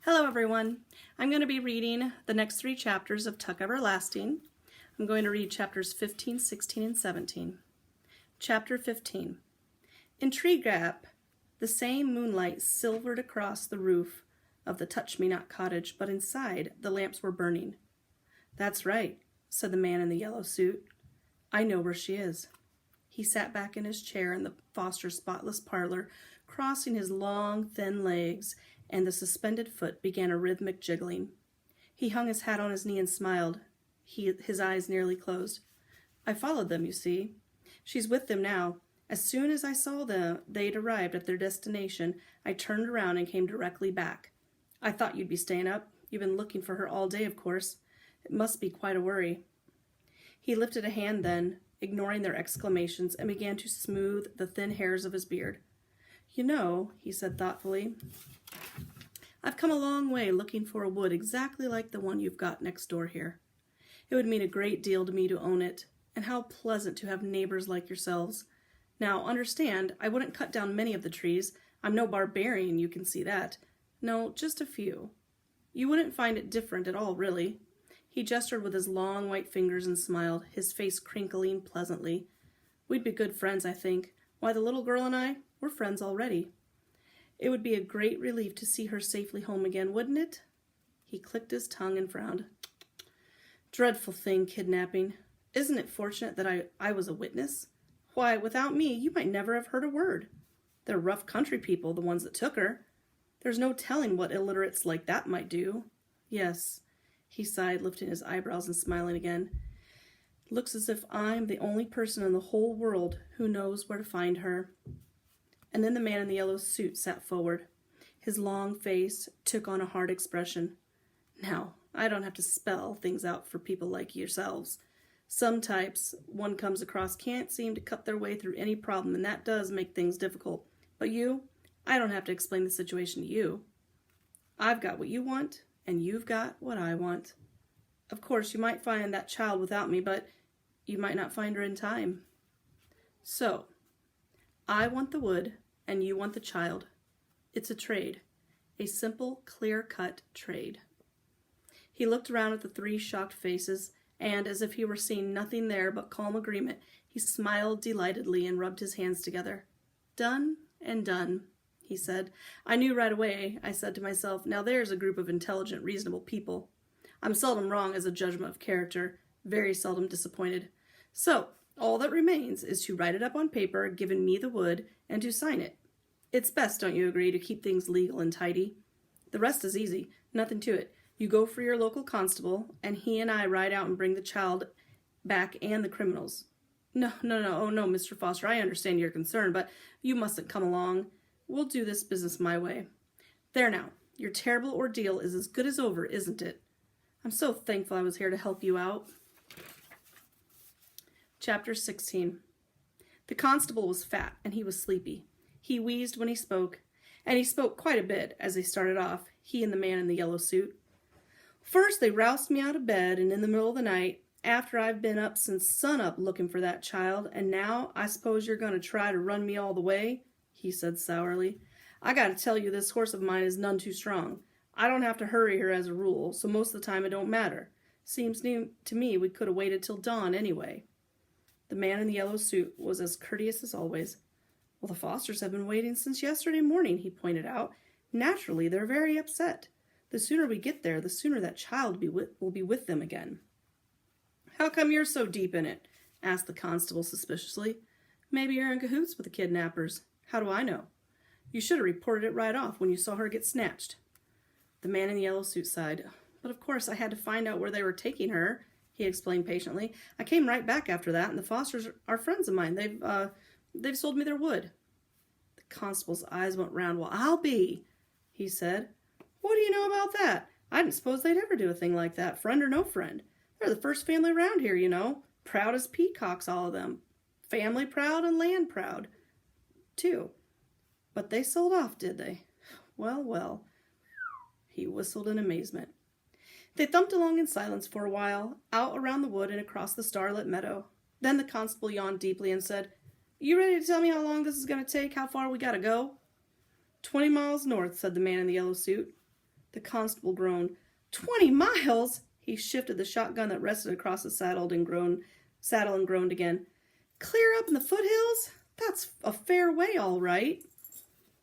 Hello everyone. I'm going to be reading the next 3 chapters of Tuck Everlasting. I'm going to read chapters 15, 16, and 17. Chapter 15. In Tree Gap, the same moonlight silvered across the roof of the Touch-Me-Not cottage, but inside the lamps were burning. "That's right," said the man in the yellow suit. "I know where she is." He sat back in his chair in the Foster's spotless parlor, crossing his long, thin legs, and the suspended foot began a rhythmic jiggling. He hung his hat on his knee and smiled. His eyes nearly closed. "I followed them, you see. She's with them now. As soon as I saw they'd arrived at their destination, I turned around and came directly back. I thought you'd be staying up. You've been looking for her all day, of course. It must be quite a worry." He lifted a hand then, ignoring their exclamations, and began to smooth the thin hairs of his beard. "You know," he said thoughtfully, "I've come a long way looking for a wood exactly like the one you've got next door here. It would mean a great deal to me to own it, and how pleasant to have neighbors like yourselves. Now, understand, I wouldn't cut down many of the trees. I'm no barbarian, you can see that. No, just a few. You wouldn't find it different at all, really." He gestured with his long white fingers and smiled, his face crinkling pleasantly. "We'd be good friends, I think. Why, the little girl and I, we're friends already. It would be a great relief to see her safely home again, wouldn't it?" He clicked his tongue and frowned. "Dreadful thing, kidnapping. Isn't it fortunate that I was a witness? Why, without me, you might never have heard a word. They're rough country people, the ones that took her. There's no telling what illiterates like that might do. Yes," he sighed, lifting his eyebrows and smiling again. "Looks as if I'm the only person in the whole world who knows where to find her." And then the man in the yellow suit sat forward. His long face took on a hard expression. "Now, I don't have to spell things out for people like yourselves. Some types one comes across can't seem to cut their way through any problem, and that does make things difficult. But you, I don't have to explain the situation to you. I've got what you want, and you've got what I want. Of course, you might find that child without me, but you might not find her in time. So, I want the wood, and you want the child. It's a trade. A simple, clear-cut trade." He looked around at the 3 shocked faces, and, as if he were seeing nothing there but calm agreement, he smiled delightedly and rubbed his hands together. "Done and done," he said. "I knew right away. I said to myself, now there's a group of intelligent, reasonable people. I'm seldom wrong as a judgment of character, very seldom disappointed. So, all that remains is to write it up on paper, giving me the wood, and to sign it. It's best, don't you agree, to keep things legal and tidy? The rest is easy, nothing to it. You go for your local constable, and he and I ride out and bring the child back and the criminals. No, Mr. Foster, I understand your concern, but you mustn't come along. We'll do this business my way. There now, your terrible ordeal is as good as over, isn't it? I'm so thankful I was here to help you out." Chapter 16. The constable was fat, and he was sleepy. He wheezed when he spoke, and he spoke quite a bit as they started off, he and the man in the yellow suit. "First they roused me out of bed, and in the middle of the night, after I've been up since sunup looking for that child, and now I suppose you're going to try to run me all the way," he said sourly. "I got to tell you this horse of mine is none too strong. I don't have to hurry her as a rule, so most of the time it don't matter. Seems to me we could have waited till dawn anyway." The man in the yellow suit was as courteous as always. "Well, the Fosters have been waiting since yesterday morning," he pointed out. "Naturally, they're very upset. The sooner we get there, the sooner that child will be with them again." "How come you're so deep in it?" asked the constable suspiciously. "Maybe you're in cahoots with the kidnappers. How do I know? You should have reported it right off when you saw her get snatched." The man in the yellow suit sighed. "But of course I had to find out where they were taking her," he explained patiently. "I came right back after that, and the Fosters are friends of mine. They've sold me their wood." The constable's eyes went round. "Well, I'll be," he said. "What do you know about that? I didn't suppose they'd ever do a thing like that, friend or no friend. They're the first family around here, you know. Proud as peacocks, all of them. Family proud and land proud, too. But they sold off, did they? Well. He whistled in amazement. They thumped along in silence for a while, out around the wood and across the starlit meadow. Then the constable yawned deeply and said, "You ready to tell me how long this is going to take, how far we got to go?" 20 miles north," said the man in the yellow suit. The constable groaned. 20 miles? He shifted the shotgun that rested across the saddle and groaned again. Clear up in the foothills? That's a fair way, all right.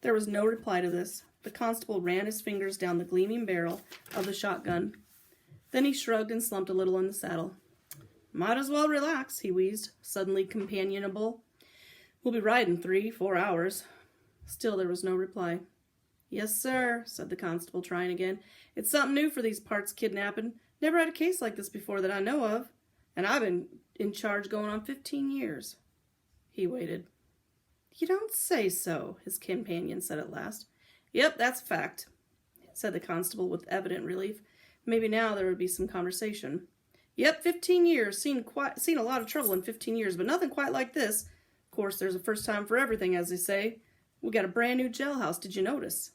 There was no reply to this. The constable ran his fingers down the gleaming barrel of the shotgun. Then he shrugged and slumped a little in the saddle. Might as well relax, he wheezed, suddenly companionable. We'll be riding 3-4 hours. Still there was no reply. Yes, sir, said the constable, trying again. It's something new for these parts, kidnapping. Never had a case like this before that I know of. And I've been in charge going on 15 years. He waited. You don't say so, his companion said at last. Yep, that's a fact, said the constable with evident relief. Maybe now there would be some conversation. Yep, 15 years. Seen a lot of trouble in 15 years, but nothing quite like this. Of course, there's a first time for everything, as they say. We got a brand new jailhouse, did you notice?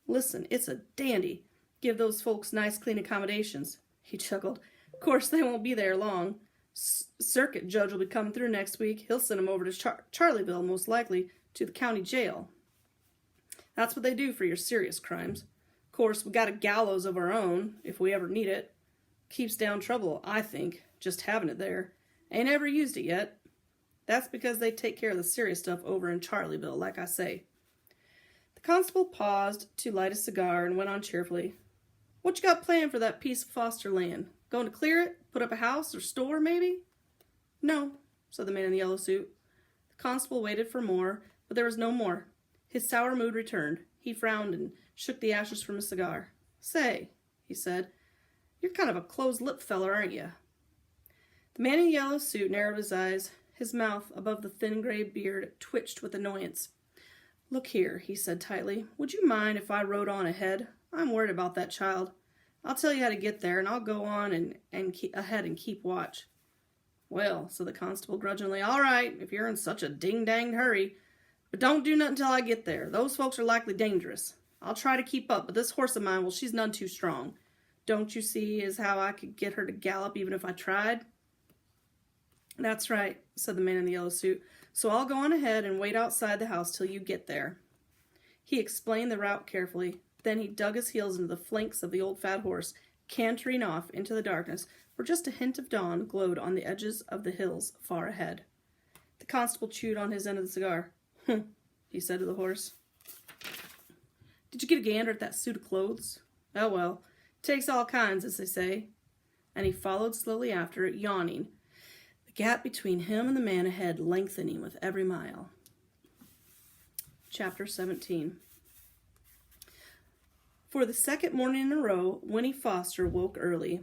Listen, it's a dandy. Give those folks nice, clean accommodations. He chuckled. Of course, they won't be there long. Circuit judge will be coming through next week. He'll send them over to Charlieville, most likely, to the county jail. That's what they do for your serious crimes. Of course, we got a gallows of our own, if we ever need it. Keeps down trouble, I think, just having it there. Ain't ever used it yet. That's because they take care of the serious stuff over in Charlieville, like I say. The constable paused to light a cigar and went on cheerfully. What you got planned for that piece of Foster land? Going to clear it? Put up a house or store, maybe? No, said the man in the yellow suit. The constable waited for more, but there was no more. His sour mood returned. He frowned and shook the ashes from his cigar. Say, he said, you're kind of a closed-lipped feller, aren't you? The man in the yellow suit narrowed his eyes. His mouth, above the thin gray beard, twitched with annoyance. Look here, he said tightly. Would you mind if I rode on ahead? I'm worried about that child. I'll tell you how to get there, and I'll go on and keep ahead and keep watch. Well, said the constable grudgingly, all right, if you're in such a ding-danged hurry. But don't do nothing till I get there. Those folks are likely dangerous. I'll try to keep up, but this horse of mine, well, she's none too strong. Don't you see as how I could get her to gallop even if I tried? That's right, said the man in the yellow suit. So I'll go on ahead and wait outside the house till you get there. He explained the route carefully. Then he dug his heels into the flanks of the old fat horse, cantering off into the darkness, where just a hint of dawn glowed on the edges of the hills far ahead. The constable chewed on his end of the cigar. He said to the horse. Did you get a gander at that suit of clothes? Oh, well, takes all kinds, as they say. And he followed slowly after it, yawning, the gap between him and the man ahead lengthening with every mile. Chapter 17. For the second morning in a row, Winnie Foster woke early.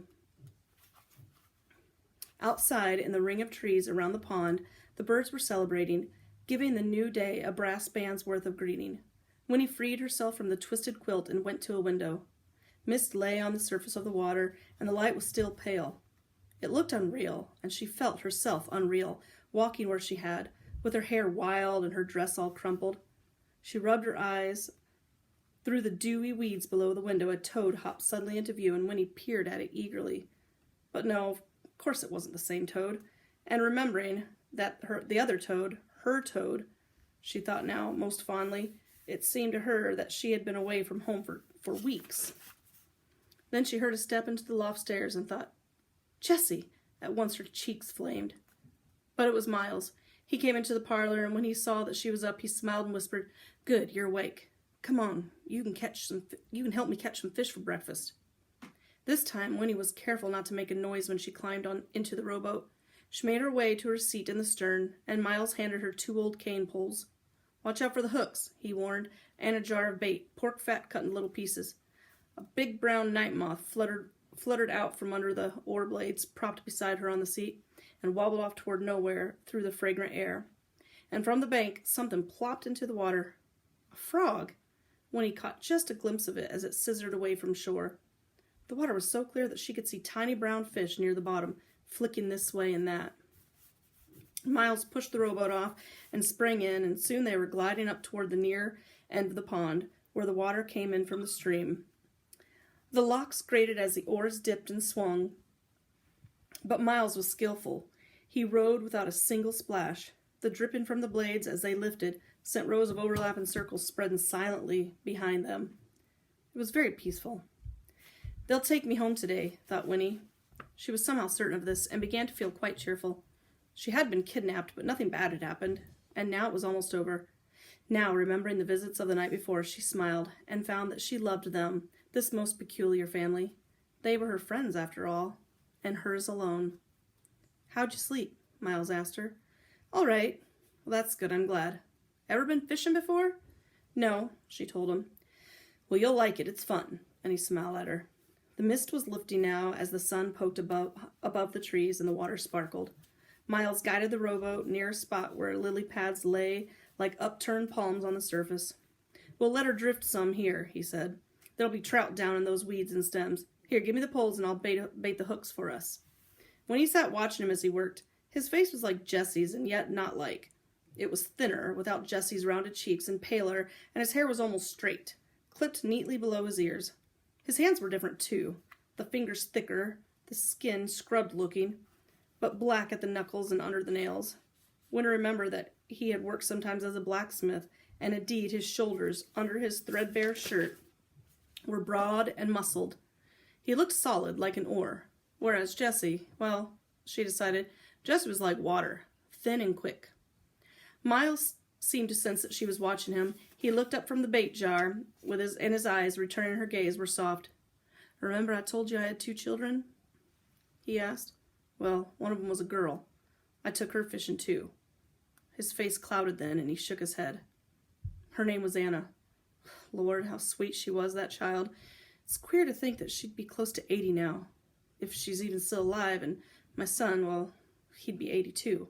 Outside, in the ring of trees around the pond, the birds were celebrating, giving the new day a brass band's worth of greeting. Winnie freed herself from the twisted quilt and went to a window. Mist lay on the surface of the water, and the light was still pale. It looked unreal, and she felt herself unreal, walking where she had, with her hair wild and her dress all crumpled. She rubbed her eyes. Through the dewy weeds below the window, a toad hopped suddenly into view, and Winnie peered at it eagerly. But no, of course it wasn't the same toad. And remembering that the other toad, her toad, she thought now most fondly, it seemed to her that she had been away from home for weeks. Then she heard a step into the loft stairs and thought, Jessie! At once her cheeks flamed. But it was Miles. He came into the parlor, and when he saw that she was up, he smiled and whispered, Good, you're awake. Come on, you can help me catch some fish for breakfast. This time, Winnie was careful not to make a noise when she climbed on into the rowboat. She made her way to her seat in the stern, and Miles handed her 2 old cane poles. Watch out for the hooks, he warned, and a jar of bait, pork fat cut in little pieces. A big brown night moth fluttered out from under the oar blades propped beside her on the seat, and wobbled off toward nowhere through the fragrant air. And from the bank, something plopped into the water. A frog! Winnie caught just a glimpse of it as it scissored away from shore. The water was so clear that she could see tiny brown fish near the bottom, flicking this way and that. Miles pushed the rowboat off and sprang in, and soon they were gliding up toward the near end of the pond, where the water came in from the stream. The locks grated as the oars dipped and swung, but Miles was skillful. He rowed without a single splash. The dripping from the blades as they lifted sent rows of overlapping circles spreading silently behind them. It was very peaceful. They'll take me home today, thought Winnie. She was somehow certain of this and began to feel quite cheerful. She had been kidnapped, but nothing bad had happened, and now it was almost over. Now, remembering the visits of the night before, she smiled and found that she loved them, this most peculiar family. They were her friends, after all, and hers alone. "How'd you sleep?" Miles asked her. "All right." "Well, that's good, I'm glad." "Ever been fishing before?" "No," she told him. "Well, you'll like it, it's fun," and he smiled at her. The mist was lifting now as the sun poked above the trees and the water sparkled. Miles guided the rowboat near a spot where lily pads lay like upturned palms on the surface. "We'll let her drift some here," he said. "There'll be trout down in those weeds and stems. Here, give me the poles and I'll bait the hooks for us." When he sat watching him as he worked, his face was like Jesse's and yet not like. It was thinner, without Jesse's rounded cheeks, and paler, and his hair was almost straight, clipped neatly below his ears. His hands were different too, the fingers thicker, the skin scrubbed-looking, but black at the knuckles and under the nails. Winter remembered that he had worked sometimes as a blacksmith, and indeed his shoulders, under his threadbare shirt, were broad and muscled. He looked solid, like an oar, whereas Jesse, well, she decided, Jesse was like water, thin and quick. Miles seemed to sense that she was watching him. He looked up from the bait jar, and his eyes, returning her gaze, were soft. "Remember I told you I had 2 children?" he asked. "Well, one of them was a girl. I took her fishing too." His face clouded then, and he shook his head. "Her name was Anna. Lord, how sweet she was, that child. It's queer to think that she'd be close to 80 now, if she's even still alive, and my son, well, he'd be 82.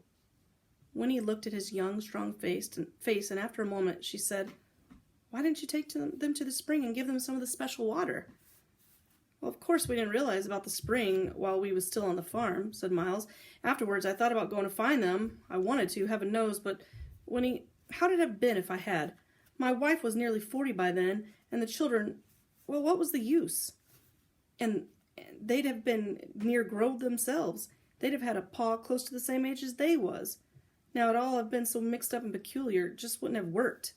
Winnie looked at his young, strong face, and after a moment she said, "Why didn't you take them to the spring and give them some of the special water?" "Well, of course we didn't realize about the spring while we was still on the farm," said Miles. "Afterwards I thought about going to find them. I wanted to, heaven knows, but Winnie, how'd it have been if I had? My wife was nearly 40 by then, and the children, well, what was the use? And they'd have been near growed themselves. They'd have had a pa close to the same age as they was. Now it'd all have been so mixed up and peculiar, it just wouldn't have worked.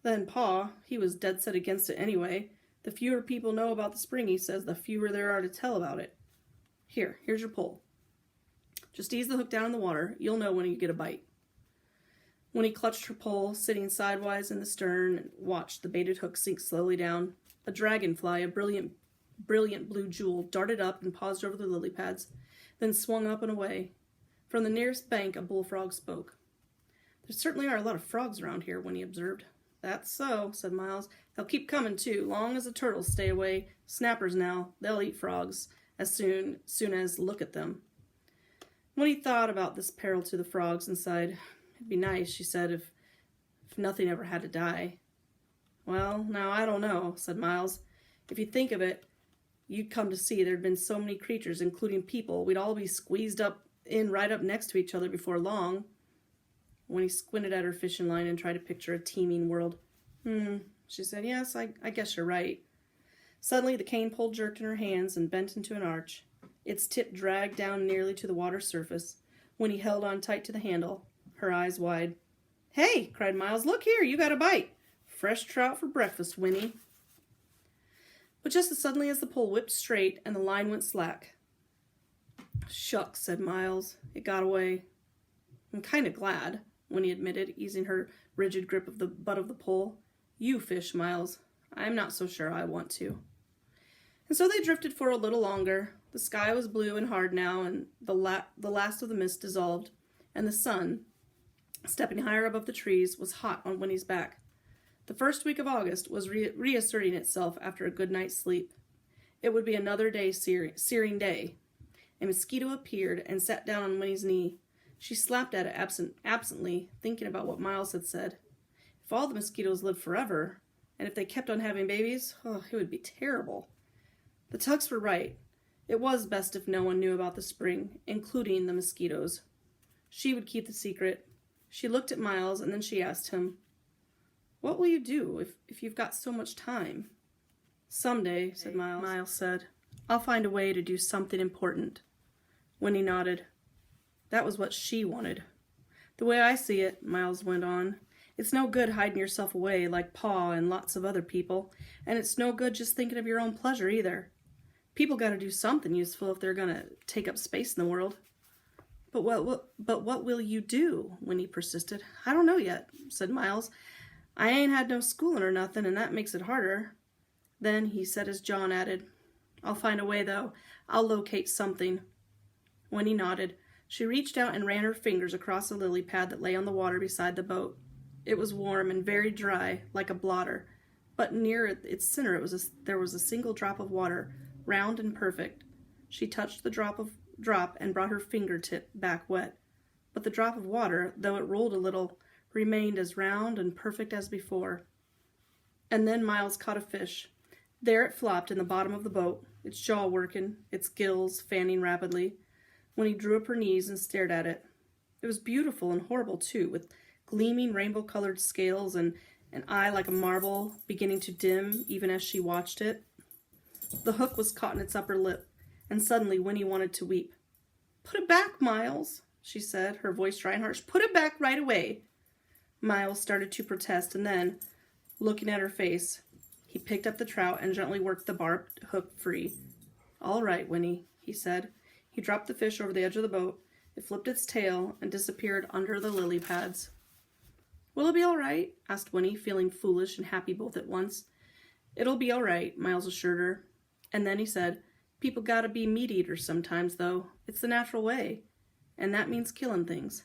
Then pa, he was dead set against it anyway. The fewer people know about the spring, he says, the fewer there are to tell about it. Here's your pole. Just ease the hook down in the water. You'll know when you get a bite." When he clutched her pole, sitting sidewise in the stern, and watched the baited hook sink slowly down, a dragonfly, a brilliant blue jewel, darted up and paused over the lily pads, then swung up and away. From the nearest bank, a bullfrog spoke. "There certainly are a lot of frogs around here," Winnie observed. "That's so," said Miles. "They'll keep coming, too, long as the turtles stay away. Snappers now, they'll eat frogs as soon as look at them." Winnie thought about this peril to the frogs and sighed. "It'd be nice," she said, if nothing ever had to die." "Well, now, I don't know," said Miles. "If you think of it, you'd come to see there'd been so many creatures, including people, we'd all be squeezed right up next to each other before long." When he squinted at her fishing line and tried to picture a teeming world. She said, "Yes, I guess you're right." Suddenly the cane pole jerked in her hands and bent into an arch. Its tip dragged down nearly to the water's surface. When he held on tight to the handle, her eyes wide. "Hey," cried Miles, "look here, you got a bite. Fresh trout for breakfast, Winnie." But just as suddenly as the pole whipped straight and the line went slack. "Shucks," said Miles. "It got away." "I'm kind of glad," Winnie admitted, easing her rigid grip of the butt of the pole. "You fish, Miles. I'm not so sure I want to." And so they drifted for a little longer. The sky was blue and hard now, and the last of the mist dissolved, and the sun, stepping higher above the trees, was hot on Winnie's back. The first week of August was reasserting itself after a good night's sleep. It would be another searing day. A mosquito appeared and sat down on Winnie's knee. She slapped at it absently, thinking about what Miles had said. If all the mosquitoes lived forever, and if they kept on having babies, it would be terrible. The Tucks were right. It was best if no one knew about the spring, including the mosquitoes. She would keep the secret. She looked at Miles, and then she asked him, "What will you do if you've got so much time?" "Someday," said Miles. Miles said, "I'll find a way to do something important." Winnie nodded. That was what she wanted. "The way I see it," Miles went on, "it's no good hiding yourself away like Pa and lots of other people, and it's no good just thinking of your own pleasure either. People got to do something useful if they're going to take up space in the world. But what will you do? Winnie persisted. I don't know yet, said Miles. I ain't had no schooling or nothing, and that makes it harder. Then he said as John added, I'll find a way, though. I'll locate something. Winnie nodded. She reached out and ran her fingers across a lily pad that lay on the water beside the boat. It was warm and very dry, like a blotter, but near its center there was a single drop of water, round and perfect. She touched the drop and brought her fingertip back wet. But the drop of water, though it rolled a little, remained as round and perfect as before. And then Miles caught a fish. There it flopped in the bottom of the boat, its jaw working, its gills fanning rapidly. Winnie drew up her knees and stared at it. It was beautiful and horrible, too, with gleaming rainbow-colored scales and an eye like a marble beginning to dim even as she watched it. The hook was caught in its upper lip, and suddenly Winnie wanted to weep. Put it back, Miles, she said, her voice dry and harsh. Put it back right away. Miles started to protest, and then, looking at her face, he picked up the trout and gently worked the barbed hook free. All right, Winnie, he said. He dropped the fish over the edge of the boat. It flipped its tail and disappeared under the lily pads. Will it be all right? Asked Winnie, feeling foolish and happy both at once. It'll be all right, Miles assured her. And then he said, People gotta be meat eaters sometimes, though. It's the natural way. And that means killing things.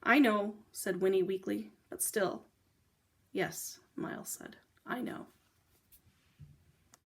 I know, said Winnie weakly, but still. Yes, Miles said. I know.